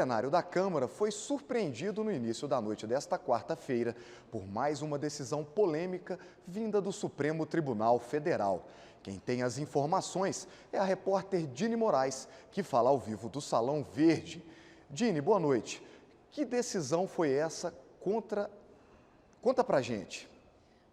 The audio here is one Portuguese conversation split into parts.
plenário da Câmara foi surpreendido no início da noite desta quarta-feira por mais uma decisão polêmica vinda do Supremo Tribunal Federal. Quem tem as informações é a repórter Dini Moraes, que fala ao vivo do Salão Verde. Dini, boa noite. Que decisão foi essa? Conta pra gente.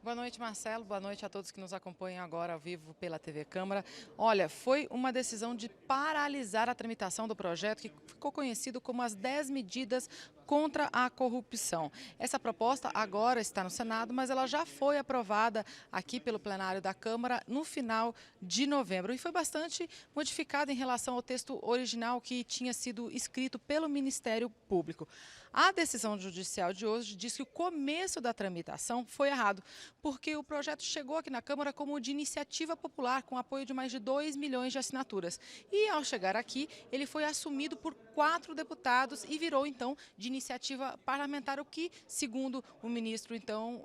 Boa noite, Marcelo. Boa noite a todos que nos acompanham agora ao vivo pela TV Câmara. Olha, foi uma decisão de paralisar a tramitação do projeto que ficou conhecido como as 10 medidas contra a corrupção. Essa proposta agora está no Senado, mas ela já foi aprovada aqui pelo plenário da Câmara no final de novembro e foi bastante modificada em relação ao texto original que tinha sido escrito pelo Ministério Público. A decisão judicial de hoje diz que o começo da tramitação foi errado, porque o projeto chegou aqui na Câmara como de iniciativa popular, com apoio de mais de 2 milhões de assinaturas. E, ao chegar aqui, ele foi assumido por 4 deputados e virou, então, de iniciativa parlamentar, o que, segundo o ministro, então,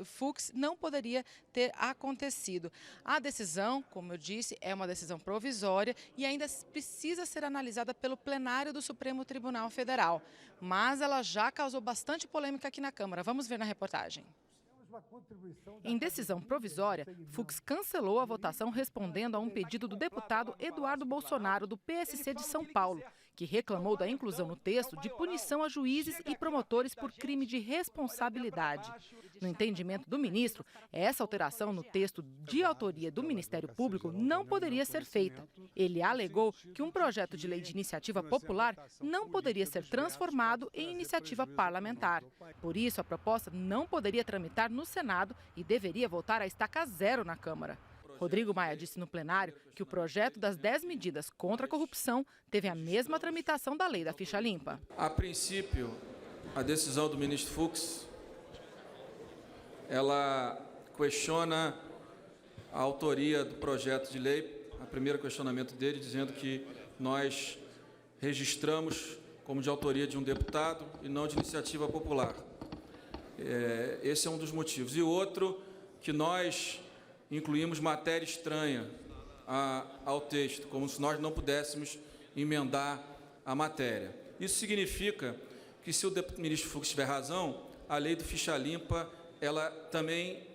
Fux, não poderia ter acontecido. A decisão, como eu disse, é uma decisão provisória e ainda precisa ser analisada pelo plenário do Supremo Tribunal Federal. Mas ela já causou bastante polêmica aqui na Câmara. Vamos ver na reportagem. Em decisão provisória, Fux cancelou a votação respondendo a um pedido do deputado Eduardo Bolsonaro, do PSC de São Paulo, que reclamou da inclusão no texto de punição a juízes e promotores por crime de responsabilidade. No entendimento do ministro, essa alteração no texto de autoria do Ministério Público não poderia ser feita. Ele alegou que um projeto de lei de iniciativa popular não poderia ser transformado em iniciativa parlamentar. Por isso, a proposta não poderia tramitar no Senado e deveria voltar à estaca zero na Câmara. Rodrigo Maia disse no plenário que o projeto das 10 medidas contra a corrupção teve a mesma tramitação da lei da ficha limpa. A princípio, a decisão do ministro Fux, ela questiona a autoria do projeto de lei, o primeiro questionamento dele, dizendo que nós registramos como de autoria de um deputado e não de iniciativa popular. Esse é um dos motivos. E o outro, que nós incluímos matéria estranha ao texto, como se nós não pudéssemos emendar a matéria. Isso significa que, se o ministro Fux tiver razão, a lei do ficha limpa, ela também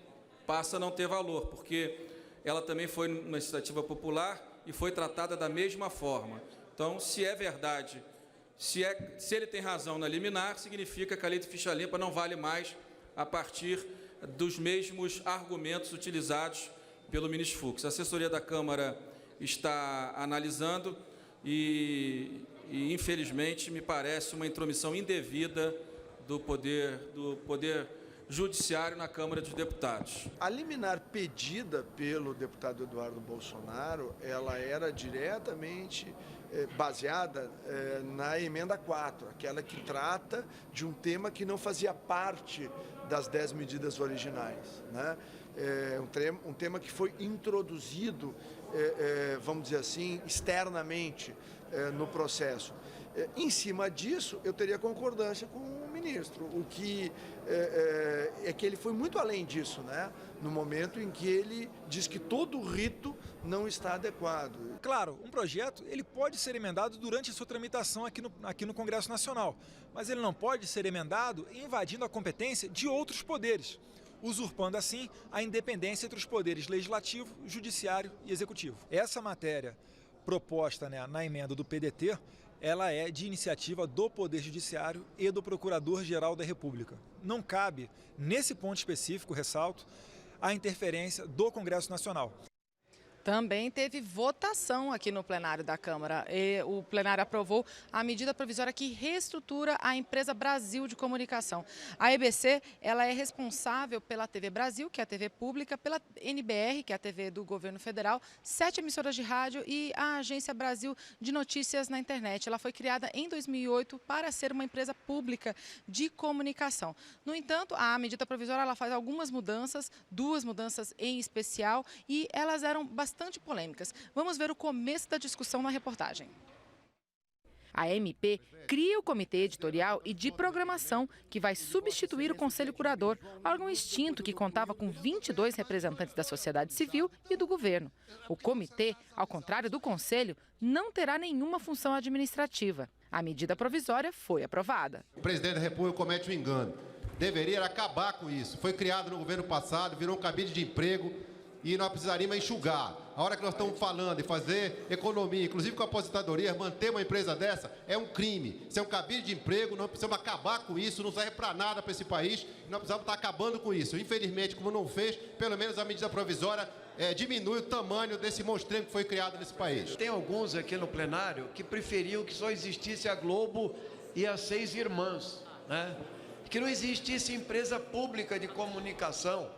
passa a não ter valor, porque ela também foi uma iniciativa popular e foi tratada da mesma forma. Então, se é verdade, se ele tem razão na liminar, significa que a lei do ficha limpa não vale mais a partir dos mesmos argumentos utilizados pelo ministro Fux. A assessoria da Câmara está analisando e infelizmente, me parece uma intromissão indevida do poder judiciário na Câmara dos Deputados. A liminar pedida pelo deputado Eduardo Bolsonaro, ela era diretamente baseada na emenda 4, aquela que trata de um tema que não fazia parte das 10 medidas originais, né? Um tema que foi introduzido, vamos dizer assim, externamente no processo. Em cima disso, eu teria concordância com o ministro, o que é que ele foi muito além disso, né? No momento em que ele diz que todo o rito não está adequado. Claro, um projeto ele pode ser emendado durante a sua tramitação aqui no Congresso Nacional, mas ele não pode ser emendado invadindo a competência de outros poderes, usurpando assim a independência entre os poderes legislativo, judiciário e executivo. Essa matéria proposta, né, na emenda do PDT, ela é de iniciativa do Poder Judiciário e do Procurador-Geral da República. Não cabe, nesse ponto específico, ressalto, a interferência do Congresso Nacional. Também teve votação aqui no plenário da Câmara. O plenário aprovou a medida provisória que reestrutura a empresa Brasil de Comunicação. A EBC, ela é responsável pela TV Brasil, que é a TV pública, pela NBR, que é a TV do governo federal, 7 emissoras de rádio e a Agência Brasil de Notícias na Internet. Ela foi criada em 2008 para ser uma empresa pública de comunicação. No entanto, a medida provisória ela faz algumas mudanças, 2 mudanças em especial, e elas eram bastante polêmicas. Vamos ver o começo da discussão na reportagem. A MP cria o Comitê Editorial e de Programação, que vai substituir o Conselho Curador, órgão extinto que contava com 22 representantes da sociedade civil e do governo. O comitê, ao contrário do Conselho, não terá nenhuma função administrativa. A medida provisória foi aprovada. O presidente da República comete um engano. Deveria acabar com isso. Foi criado no governo passado, virou um cabide de emprego e nós precisaríamos enxugar. A hora que nós estamos falando de fazer economia, inclusive com a aposentadoria, manter uma empresa dessa é um crime. Isso é um cabide de emprego, nós precisamos acabar com isso, não serve para nada para esse país, nós precisamos estar acabando com isso. Infelizmente, como não fez, pelo menos a medida provisória diminui o tamanho desse monstrengo que foi criado nesse país. Tem alguns aqui no plenário que preferiam que só existisse a Globo e as 6 irmãs, né? Que não existisse empresa pública de comunicação,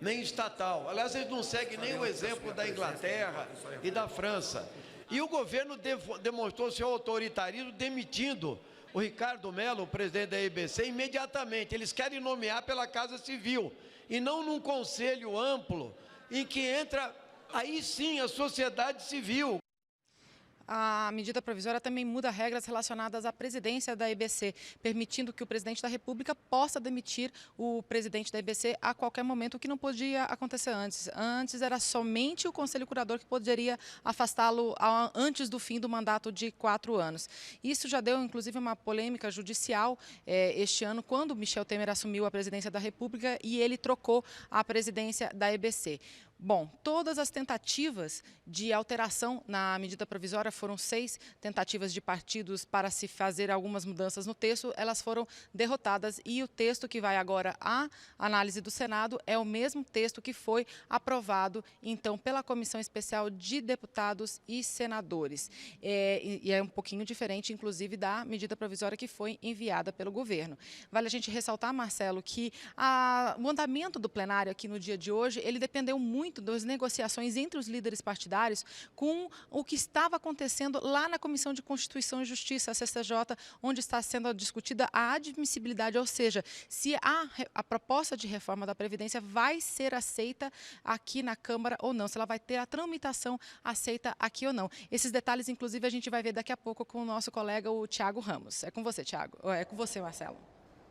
nem estatal. Aliás, eles não seguem nem o exemplo da Inglaterra e da França. E o governo demonstrou seu autoritarismo demitindo o Ricardo Mello, o presidente da EBC, imediatamente. Eles querem nomear pela Casa Civil e não num conselho amplo em que entra, aí sim, a sociedade civil. A medida provisória também muda regras relacionadas à presidência da EBC, permitindo que o presidente da República possa demitir o presidente da EBC a qualquer momento, o que não podia acontecer antes. Antes era somente o Conselho Curador que poderia afastá-lo antes do fim do mandato de 4 anos. Isso já deu, inclusive, uma polêmica judicial este ano, quando Michel Temer assumiu a presidência da República e ele trocou a presidência da EBC. Bom, todas as tentativas de alteração na medida provisória, foram 6 tentativas de partidos para se fazer algumas mudanças no texto, elas foram derrotadas e o texto que vai agora à análise do Senado é o mesmo texto que foi aprovado, então, pela Comissão Especial de Deputados e Senadores. E é um pouquinho diferente, inclusive, da medida provisória que foi enviada pelo governo. Vale a gente ressaltar, Marcelo, que o andamento do plenário aqui no dia de hoje, ele dependeu muito das negociações entre os líderes partidários com o que estava acontecendo lá na Comissão de Constituição e Justiça, a CCJ, onde está sendo discutida a admissibilidade, ou seja, se a proposta de reforma da Previdência vai ser aceita aqui na Câmara ou não, se ela vai ter a tramitação aceita aqui ou não. Esses detalhes, inclusive, a gente vai ver daqui a pouco com o nosso colega, o Thiago Ramos. É com você, Thiago. É com você, Marcelo.